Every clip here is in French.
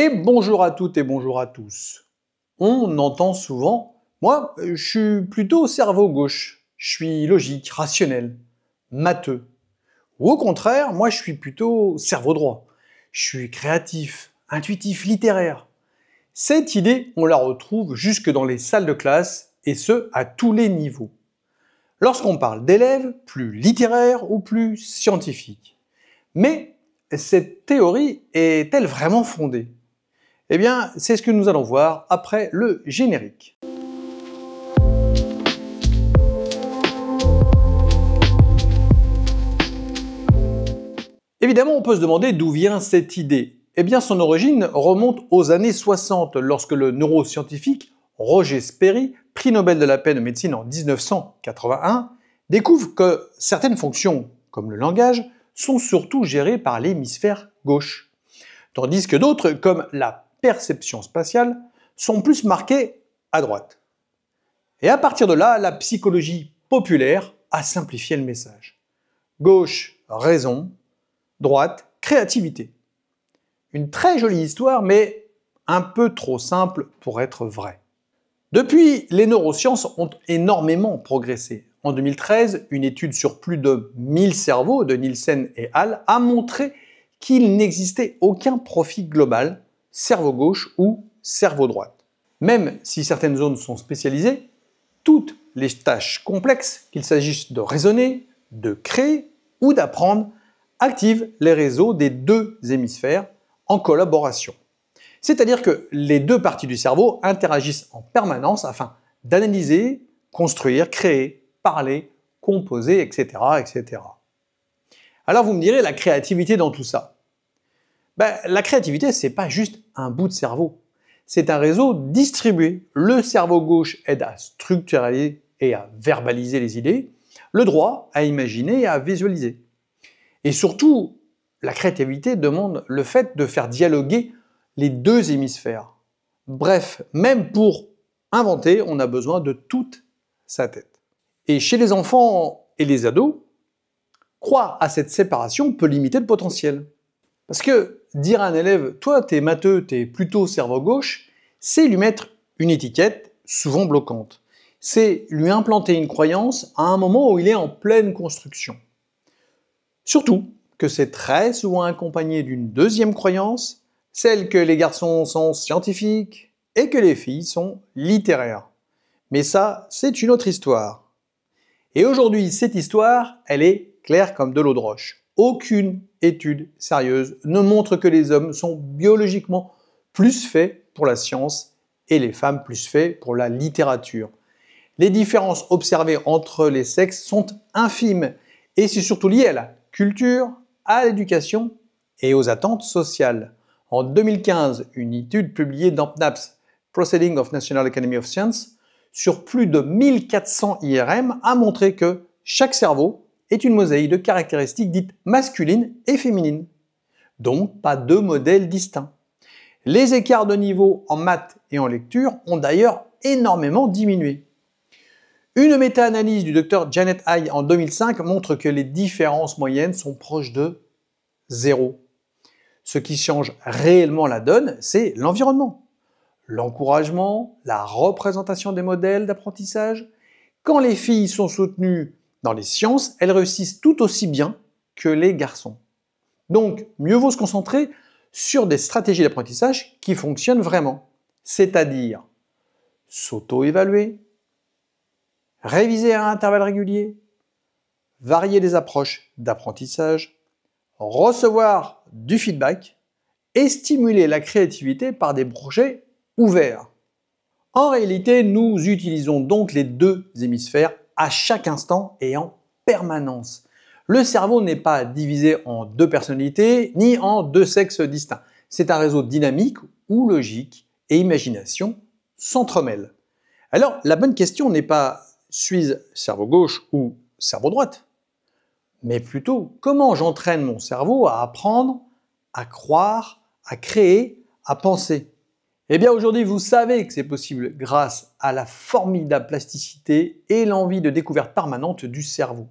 Et bonjour à toutes et bonjour à tous. On entend souvent « Moi, je suis plutôt cerveau gauche, je suis logique, rationnel, matheux. » Ou au contraire, moi je suis plutôt cerveau droit, je suis créatif, intuitif, littéraire. Cette idée, on la retrouve jusque dans les salles de classe, et ce, à tous les niveaux. Lorsqu'on parle d'élèves, plus littéraires ou plus scientifiques. Mais cette théorie est-elle vraiment fondée ? Eh bien, c'est ce que nous allons voir après le générique. Évidemment, on peut se demander d'où vient cette idée. Eh bien, son origine remonte aux années 60, lorsque le neuroscientifique Roger Sperry, prix Nobel de la paix de médecine en 1981, découvre que certaines fonctions, comme le langage, sont surtout gérées par l'hémisphère gauche, tandis que d'autres, comme la perception spatiale, sont plus marquées à droite. Et à partir de là, la psychologie populaire a simplifié le message. Gauche, raison, droite, créativité. Une très jolie histoire, mais un peu trop simple pour être vraie. Depuis, les neurosciences ont énormément progressé. En 2013, une étude sur plus de 1000 cerveaux de Nielsen et al. A montré qu'il n'existait aucun profil global, cerveau gauche ou cerveau droite. Même si certaines zones sont spécialisées, toutes les tâches complexes, qu'il s'agisse de raisonner, de créer ou d'apprendre, activent les réseaux des deux hémisphères en collaboration. C'est-à-dire que les deux parties du cerveau interagissent en permanence afin d'analyser, construire, créer, parler, composer, etc., etc. Alors vous me direz, la créativité dans tout ça. La créativité, c'est pas juste un bout de cerveau. C'est un réseau distribué. Le cerveau gauche aide à structurer et à verbaliser les idées, le droit à imaginer et à visualiser. Et surtout, la créativité demande le fait de faire dialoguer les deux hémisphères. Bref, même pour inventer, on a besoin de toute sa tête. Et chez les enfants et les ados, croire à cette séparation peut limiter le potentiel. Parce que dire à un élève « toi t'es matheux, t'es plutôt cerveau gauche », c'est lui mettre une étiquette souvent bloquante. C'est lui implanter une croyance à un moment où il est en pleine construction. Surtout que c'est très souvent accompagné d'une deuxième croyance, celle que les garçons sont scientifiques et que les filles sont littéraires. Mais ça, c'est une autre histoire. Et aujourd'hui, cette histoire, elle est claire comme de l'eau de roche. Aucune étude sérieuse ne montre que les hommes sont biologiquement plus faits pour la science et les femmes plus faits pour la littérature. Les différences observées entre les sexes sont infimes et c'est surtout lié à la culture, à l'éducation et aux attentes sociales. En 2015, une étude publiée dans PNAS, Proceedings of National Academy of Sciences, sur plus de 1400 IRM a montré que chaque cerveau est une mosaïque de caractéristiques dites masculines et féminines. Donc pas deux modèles distincts. Les écarts de niveau en maths et en lecture ont d'ailleurs énormément diminué. Une méta-analyse du Dr Janet High en 2005 montre que les différences moyennes sont proches de 0. Ce qui change réellement la donne, c'est l'environnement. L'encouragement, la représentation des modèles d'apprentissage. Quand les filles sont soutenues dans les sciences, elles réussissent tout aussi bien que les garçons. Donc, mieux vaut se concentrer sur des stratégies d'apprentissage qui fonctionnent vraiment. C'est-à-dire s'auto-évaluer, réviser à intervalles réguliers, varier les approches d'apprentissage, recevoir du feedback et stimuler la créativité par des projets ouverts. En réalité, nous utilisons donc les deux hémisphères à chaque instant et en permanence. Le cerveau n'est pas divisé en deux personnalités ni en deux sexes distincts. C'est un réseau dynamique où logique et imagination s'entremêlent. Alors, la bonne question n'est pas « suis-je cerveau gauche ou cerveau droite ?» mais plutôt « comment j'entraîne mon cerveau à apprendre, à croire, à créer, à penser ?» Eh bien aujourd'hui, vous savez que c'est possible grâce à la formidable plasticité et l'envie de découverte permanente du cerveau.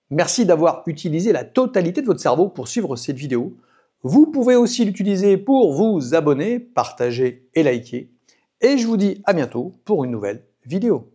Merci d'avoir utilisé la totalité de votre cerveau pour suivre cette vidéo. Vous pouvez aussi l'utiliser pour vous abonner, partager et liker. Et je vous dis à bientôt pour une nouvelle vidéo.